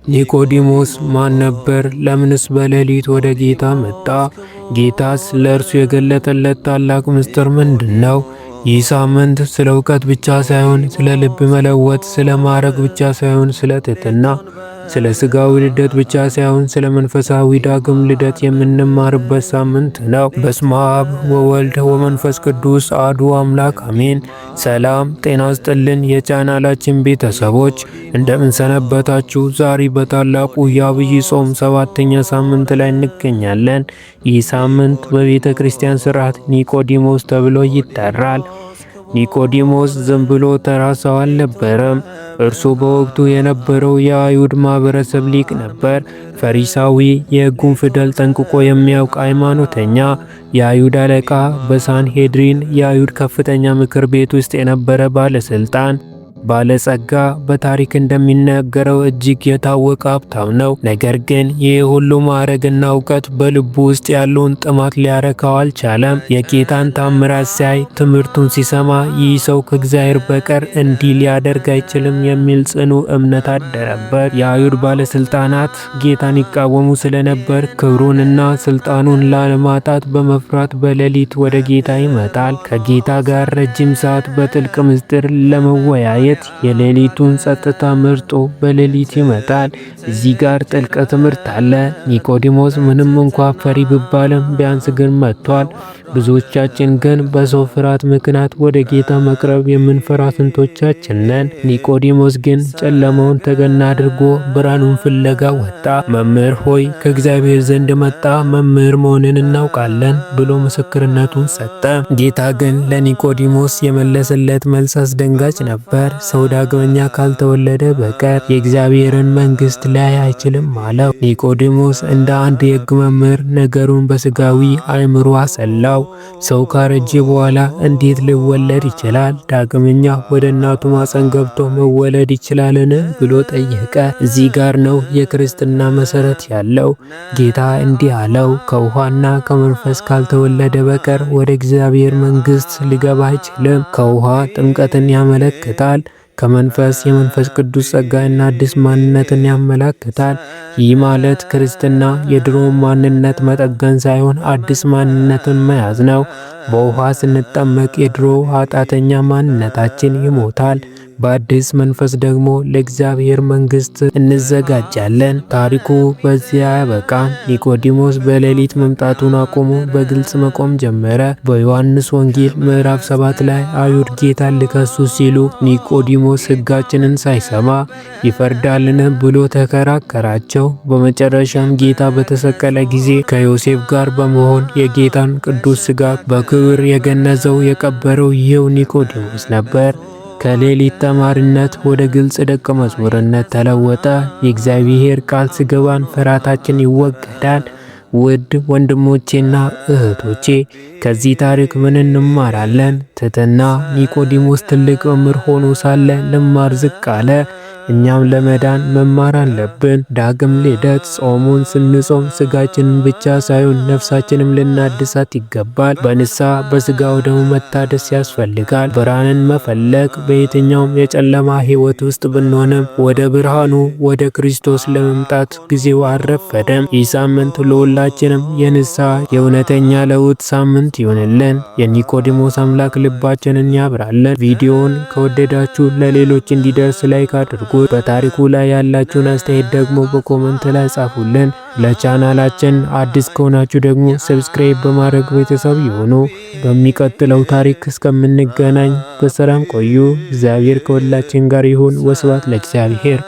ኒቆዲሞስ ማን ነበር? ለምንስ በሌሊት ወደ ጌታ መጣ? ጌታስ ለእርሱ የገለጠለት ታላቅ ምስጢር ምንድነው? ይህ ሳምንት ስለ እውቀት ብቻ ሳይሆን ስለ ልብ መለወጥ፣ ስለ ማዕረግ ብቻ ሳይሆን ስለ ትሕትና፣ ስለ ሥጋዊ ልደት ብቻ ሳይሆን ስለ መንፈሳዊ ዳግም ልደት የምንማርበት ሳምንት ነው። በስመ አብ ወወልድ ወመንፈስ ቅዱስ አሐዱ አምላክ አሜን። ሰላም ጤና ይስጥልን የቻናላችን ቤተሰቦች እንደምን ሰነበታችሁ? ዛሬ በታላቁ የዐቢይ ጾም 7ኛ ሳምንት ላይ እንገኛለን። ይህ ሳምንት በቤተ ክርስቲያን ሥርዓት ኒቆዲሞስ ተብሎ ይጠራል። ኒቆዲሞስ ዝም ብሎ ተራ ሰው አልነበረም። እርሱ በወቅቱ የነበረው የአይሁድ ማህበረሰብ ሊቅ ነበር። ፈሪሳዊ፣ የሕጉን ፊደል ጠንቅቆ የሚያውቅ ሃይማኖተኛ፣ የአይሁድ አለቃ፣ በሳንሄድሪን የአይሁድ ከፍተኛ ምክር ቤት ውስጥ የነበረ ባለስልጣን፣ ባለጸጋ፣ በታሪክ እንደሚነገረው እጅግ የታወቀ ሀብታም ነው። ነገር ግን ይህ ሁሉ ማዕረግና እውቀት በልቡ ውስጥ ያለውን ጥማት ሊያረካው አልቻለም። የጌታን ታምራት ሲያይ፣ ትምህርቱን ሲሰማ ይህ ሰው ከእግዚአብሔር በቀር እንዲህ ሊያደርግ አይችልም የሚል ጽኑ እምነት አደረበት። የአይሁድ ባለስልጣናት ጌታን ይቃወሙ ስለነበር ክብሩንና ስልጣኑን ላለማጣት በመፍራት በሌሊት ወደ ጌታ ይመጣል። ከጌታ ጋር ረጅም ሰዓት በጥልቅ ምስጢር ለመወያየት የሌሊቱን ጸጥታ መርጦ በሌሊት ይመጣል። እዚህ ጋር ጥልቅ ትምህርት አለ። ኒቆዲሞስ ምንም እንኳ ፈሪ ቢባልም ቢያንስ ግን መጥቷል። ብዙዎቻችን ግን በሰው ፍርሃት ምክንያት ወደ ጌታ መቅረብ የምንፈራ ስንቶቻችን ነን? ኒቆዲሞስ ግን ጨለማውን ተገን አድርጎ ብርሃኑን ፍለጋ ወጣ። መምህር ሆይ ከእግዚአብሔር ዘንድ መጣ፣ መምህር መሆንን እናውቃለን ብሎ ምስክርነቱን ሰጠ። ጌታ ግን ለኒቆዲሞስ የመለሰለት መልስ አስደንጋጭ ነበር። ሰው ዳግመኛ ካልተወለደ በቀር የእግዚአብሔርን መንግሥት ሊያይ አይችልም አለው። ኒቆዲሞስ እንደ አንድ የሕግ መምህር ነገሩን በሥጋዊ አእምሮ አሰላው። ሰው ካረጀ በኋላ እንዴት ሊወለድ ይችላል? ዳግመኛ ወደ እናቱ ማፀን ገብቶ መወለድ ይችላልን? ብሎ ጠየቀ። እዚህ ጋር ነው የክርስትና መሰረት ያለው። ጌታ እንዲህ አለው፣ ከውሃና ከመንፈስ ካልተወለደ በቀር ወደ እግዚአብሔር መንግሥት ሊገባ አይችልም። ከውሃ ጥምቀትን ያመለክታል። ከመንፈስ የመንፈስ ቅዱስ ጸጋና አዲስ ማንነትን ያመለክታል። ይህ ማለት ክርስትና የድሮ ማንነት መጠገን ሳይሆን አዲስ ማንነትን መያዝ ነው። በውሃ ስንጠመቅ የድሮ ኃጢአተኛ ማንነታችን ይሞታል። በአዲስ መንፈስ ደግሞ ለእግዚአብሔር መንግሥት እንዘጋጃለን። ታሪኩ በዚያ አያበቃም። ኒቆዲሞስ በሌሊት መምጣቱን አቁሞ በግልጽ መቆም ጀመረ። በዮሐንስ ወንጌል ምዕራፍ 7 ላይ አይሁድ ጌታን ሊከሱ ሲሉ ኒቆዲሞስ ሕጋችንን ሳይሰማ ይፈርዳልን ብሎ ተከራከራቸው። በመጨረሻም ጌታ በተሰቀለ ጊዜ ከዮሴፍ ጋር በመሆን የጌታን ቅዱስ ሥጋ በክብር የገነዘው የቀበረው ይኸው ኒቆዲሞስ ነበር። ከሌሊት ተማሪነት ወደ ግልጽ ደቀ መዝሙርነት ተለወጠ። የእግዚአብሔር ቃል ሲገባን ፍርሃታችን ይወገዳል። ውድ ወንድሞቼና እህቶቼ ከዚህ ታሪክ ምን እንማራለን? ትሕትና። ኒቆዲሞስ ትልቅ መምህር ሆኖ ሳለ ልማር ዝቅ አለ። እኛም ለመዳን መማር አለብን። ዳግም ልደት። ጾሙን ስንጾም ስጋችንን ብቻ ሳይሆን ነፍሳችንም ልናድሳት ይገባል። በንስሐ በስጋው ደግሞ መታደስ ያስፈልጋል። ብርሃንን መፈለግ። በየትኛውም የጨለማ ሕይወት ውስጥ ብንሆንም ወደ ብርሃኑ ወደ ክርስቶስ ለመምጣት ጊዜው አልረፈደም። ይህ ሳምንት ለሁላችንም የንስሐ የእውነተኛ ለውጥ ሳምንት ይሆንልን። የኒቆዲሞስ አምላክ ልባችንን ያብራለን። ቪዲዮውን ከወደዳችሁ ለሌሎች እንዲደርስ ላይክ አድርጉ። በታሪኩ ላይ ያላችሁን አስተያየት ደግሞ በኮመንት ላይ ጻፉልን። ለቻናላችን አዲስ ከሆናችሁ ደግሞ ሰብስክራይብ በማድረግ ቤተሰብ ይሁኑ። በሚቀጥለው ታሪክ እስከምንገናኝ በሰላም ቆዩ። እግዚአብሔር ከሁላችን ጋር ይሁን። ወስብሐት ለእግዚአብሔር።